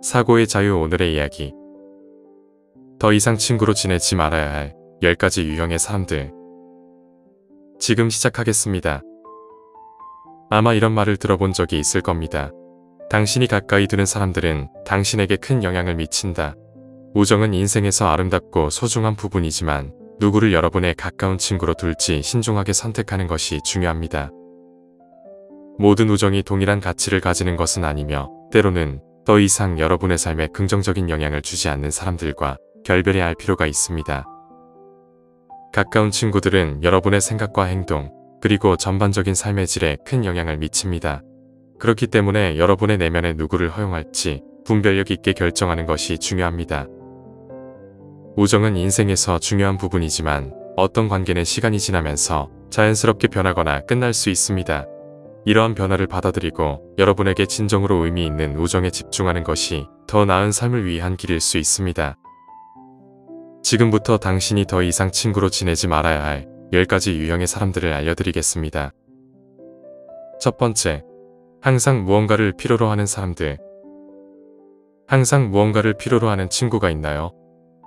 사고의 자유. 오늘의 이야기. 더 이상 친구로 지내지 말아야 할 10가지 유형의 사람들. 지금 시작하겠습니다. 아마 이런 말을 들어본 적이 있을 겁니다. 당신이 가까이 두는 사람들은 당신에게 큰 영향을 미친다. 우정은 인생에서 아름답고 소중한 부분이지만 누구를 여러분의 가까운 친구로 둘지 신중하게 선택하는 것이 중요합니다. 모든 우정이 동일한 가치를 가지는 것은 아니며 때로는 더 이상 여러분의 삶에 긍정적인 영향을 주지 않는 사람들과 결별해야 할 필요가 있습니다. 가까운 친구들은 여러분의 생각과 행동, 그리고 전반적인 삶의 질에 큰 영향을 미칩니다. 그렇기 때문에 여러분의 내면에 누구를 허용할지 분별력 있게 결정하는 것이 중요합니다. 우정은 인생에서 중요한 부분이지만 어떤 관계는 시간이 지나면서 자연스럽게 변하거나 끝날 수 있습니다. 이러한 변화를 받아들이고 여러분에게 진정으로 의미 있는 우정에 집중하는 것이 더 나은 삶을 위한 길일 수 있습니다. 지금부터 당신이 더 이상 친구로 지내지 말아야 할 10가지 유형의 사람들을 알려드리겠습니다. 첫 번째, 항상 무언가를 필요로 하는 사람들. 항상 무언가를 필요로 하는 친구가 있나요?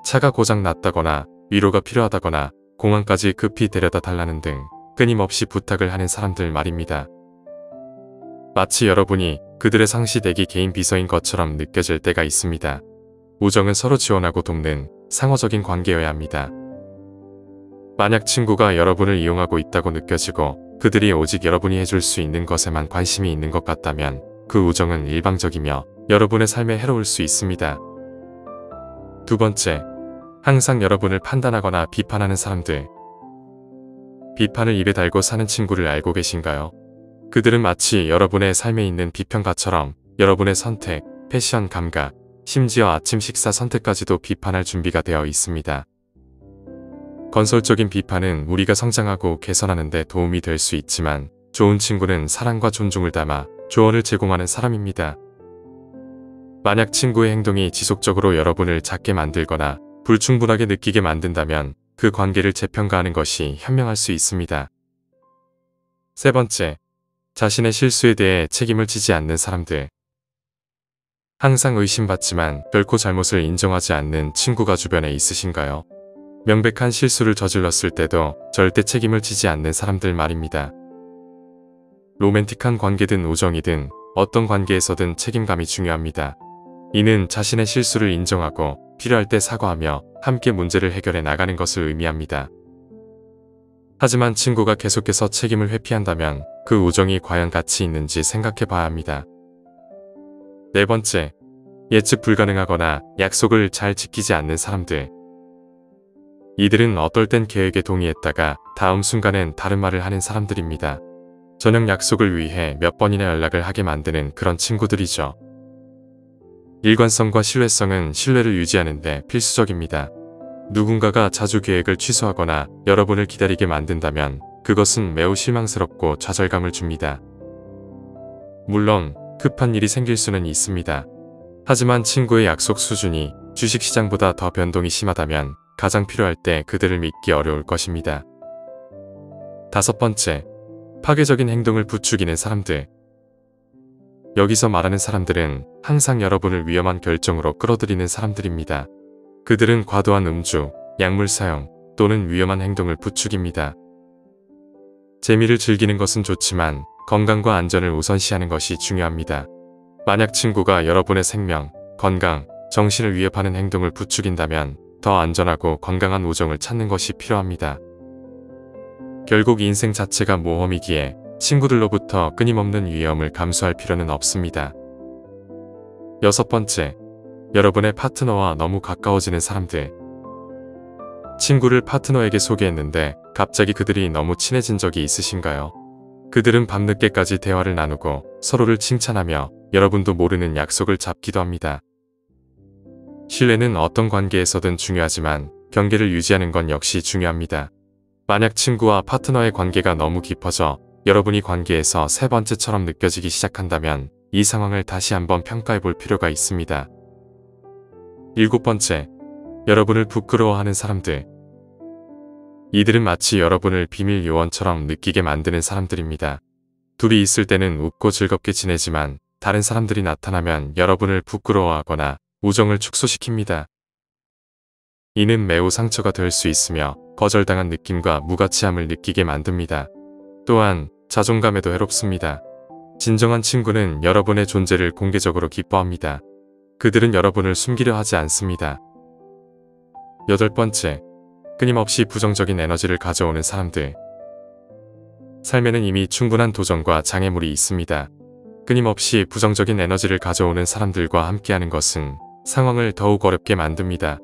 차가 고장 났다거나 위로가 필요하다거나 공항까지 급히 데려다 달라는 등 끊임없이 부탁을 하는 사람들 말입니다. 마치 여러분이 그들의 상시대기 개인 비서인 것처럼 느껴질 때가 있습니다. 우정은 서로 지원하고 돕는 상호적인 관계여야 합니다. 만약 친구가 여러분을 이용하고 있다고 느껴지고 그들이 오직 여러분이 해줄 수 있는 것에만 관심이 있는 것 같다면 그 우정은 일방적이며 여러분의 삶에 해로울 수 있습니다. 두 번째, 항상 여러분을 판단하거나 비판하는 사람들. 비판을 입에 달고 사는 친구를 알고 계신가요? 그들은 마치 여러분의 삶에 있는 비평가처럼 여러분의 선택, 패션 감각, 심지어 아침 식사 선택까지도 비판할 준비가 되어 있습니다. 건설적인 비판은 우리가 성장하고 개선하는 데 도움이 될 수 있지만 좋은 친구는 사랑과 존중을 담아 조언을 제공하는 사람입니다. 만약 친구의 행동이 지속적으로 여러분을 작게 만들거나 불충분하게 느끼게 만든다면 그 관계를 재평가하는 것이 현명할 수 있습니다. 세 번째, 자신의 실수에 대해 책임을 지지 않는 사람들. 항상 의심받지만 결코 잘못을 인정하지 않는 친구가 주변에 있으신가요? 명백한 실수를 저질렀을 때도 절대 책임을 지지 않는 사람들 말입니다. 로맨틱한 관계든 우정이든 어떤 관계에서든 책임감이 중요합니다. 이는 자신의 실수를 인정하고 필요할 때 사과하며 함께 문제를 해결해 나가는 것을 의미합니다. 하지만 친구가 계속해서 책임을 회피한다면 그 우정이 과연 가치 있는지 생각해 봐야 합니다. 네 번째, 예측 불가능하거나 약속을 잘 지키지 않는 사람들. 이들은 어떨 땐 계획에 동의했다가 다음 순간엔 다른 말을 하는 사람들입니다. 저녁 약속을 위해 몇 번이나 연락을 하게 만드는 그런 친구들이죠. 일관성과 신뢰성은 신뢰를 유지하는 데 필수적입니다. 누군가가 자주 계획을 취소하거나 여러분을 기다리게 만든다면 그것은 매우 실망스럽고 좌절감을 줍니다. 물론 급한 일이 생길 수는 있습니다. 하지만 친구의 약속 수준이 주식시장보다 더 변동이 심하다면 가장 필요할 때 그들을 믿기 어려울 것입니다. 다섯 번째, 파괴적인 행동을 부추기는 사람들. 여기서 말하는 사람들은 항상 여러분을 위험한 결정으로 끌어들이는 사람들입니다. 그들은 과도한 음주, 약물 사용 또는 위험한 행동을 부추깁니다. 재미를 즐기는 것은 좋지만 건강과 안전을 우선시하는 것이 중요합니다. 만약 친구가 여러분의 생명, 건강, 정신을 위협하는 행동을 부추긴다면 더 안전하고 건강한 우정을 찾는 것이 필요합니다. 결국 인생 자체가 모험이기에 친구들로부터 끊임없는 위험을 감수할 필요는 없습니다. 여섯 번째, 여러분의 파트너와 너무 가까워지는 사람들. 친구를 파트너에게 소개했는데 갑자기 그들이 너무 친해진 적이 있으신가요? 그들은 밤늦게까지 대화를 나누고 서로를 칭찬하며 여러분도 모르는 약속을 잡기도 합니다. 신뢰는 어떤 관계에서든 중요하지만 경계를 유지하는 건 역시 중요합니다. 만약 친구와 파트너의 관계가 너무 깊어져 여러분이 관계에서 세 번째처럼 느껴지기 시작한다면 이 상황을 다시 한번 평가해 볼 필요가 있습니다. 일곱 번째, 여러분을 부끄러워하는 사람들. 이들은 마치 여러분을 비밀 요원처럼 느끼게 만드는 사람들입니다. 둘이 있을 때는 웃고 즐겁게 지내지만 다른 사람들이 나타나면 여러분을 부끄러워하거나 우정을 축소시킵니다. 이는 매우 상처가 될 수 있으며 거절당한 느낌과 무가치함을 느끼게 만듭니다. 또한 자존감에도 해롭습니다. 진정한 친구는 여러분의 존재를 공개적으로 기뻐합니다. 그들은 여러분을 숨기려 하지 않습니다. 8번째, 끊임없이 부정적인 에너지를 가져오는 사람들. 삶에는 이미 충분한 도전과 장애물이 있습니다. 끊임없이 부정적인 에너지를 가져오는 사람들과 함께하는 것은 상황을 더욱 어렵게 만듭니다.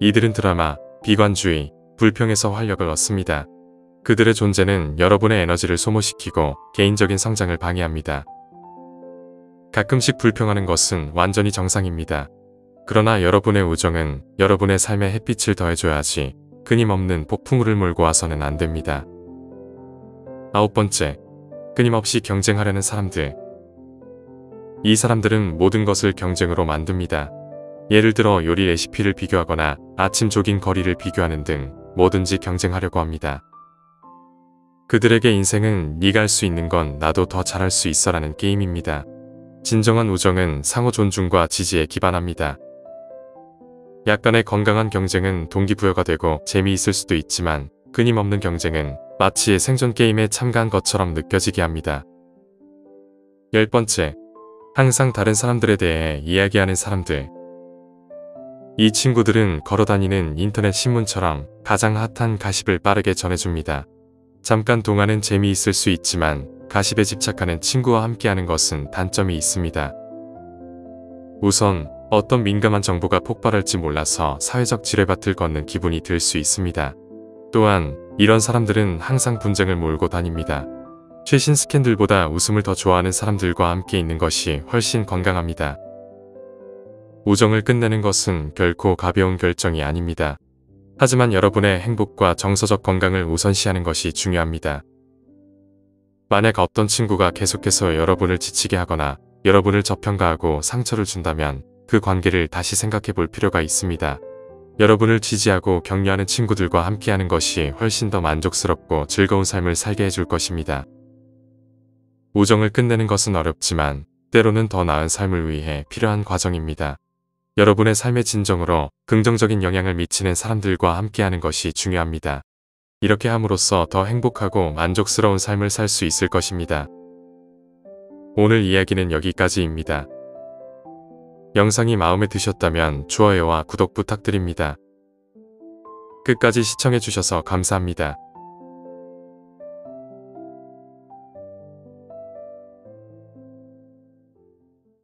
이들은 드라마, 비관주의, 불평에서 활력을 얻습니다. 그들의 존재는 여러분의 에너지를 소모시키고 개인적인 성장을 방해합니다. 가끔씩 불평하는 것은 완전히 정상입니다. 그러나 여러분의 우정은 여러분의 삶에 햇빛을 더해줘야지 끊임없는 폭풍우를 몰고 와서는 안 됩니다. 9번째, 끊임없이 경쟁하려는 사람들. 이 사람들은 모든 것을 경쟁으로 만듭니다. 예를 들어 요리 레시피를 비교하거나 아침 조깅 거리를 비교하는 등 뭐든지 경쟁하려고 합니다. 그들에게 인생은 네가 할 수 있는 건 나도 더 잘할 수 있어 라는 게임입니다. 진정한 우정은 상호 존중과 지지에 기반합니다. 약간의 건강한 경쟁은 동기부여가 되고 재미있을 수도 있지만 끊임없는 경쟁은 마치 생존 게임에 참가한 것처럼 느껴지게 합니다. 10번째, 항상 다른 사람들에 대해 이야기하는 사람들. 이 친구들은 걸어다니는 인터넷 신문처럼 가장 핫한 가십을 빠르게 전해줍니다. 잠깐 동안은 재미있을 수 있지만 가십에 집착하는 친구와 함께하는 것은 단점이 있습니다. 우선 어떤 민감한 정보가 폭발할지 몰라서 사회적 지뢰밭을 걷는 기분이 들 수 있습니다. 또한 이런 사람들은 항상 분쟁을 몰고 다닙니다. 최신 스캔들보다 웃음을 더 좋아하는 사람들과 함께 있는 것이 훨씬 건강합니다. 우정을 끝내는 것은 결코 가벼운 결정이 아닙니다. 하지만 여러분의 행복과 정서적 건강을 우선시하는 것이 중요합니다. 만약 어떤 친구가 계속해서 여러분을 지치게 하거나 여러분을 저평가하고 상처를 준다면 그 관계를 다시 생각해 볼 필요가 있습니다. 여러분을 지지하고 격려하는 친구들과 함께하는 것이 훨씬 더 만족스럽고 즐거운 삶을 살게 해줄 것입니다. 우정을 끝내는 것은 어렵지만 때로는 더 나은 삶을 위해 필요한 과정입니다. 여러분의 삶의 진정으로 긍정적인 영향을 미치는 사람들과 함께하는 것이 중요합니다. 이렇게 함으로써 더 행복하고 만족스러운 삶을 살 수 있을 것입니다. 오늘 이야기는 여기까지입니다. 영상이 마음에 드셨다면 좋아요와 구독 부탁드립니다. 끝까지 시청해주셔서 감사합니다.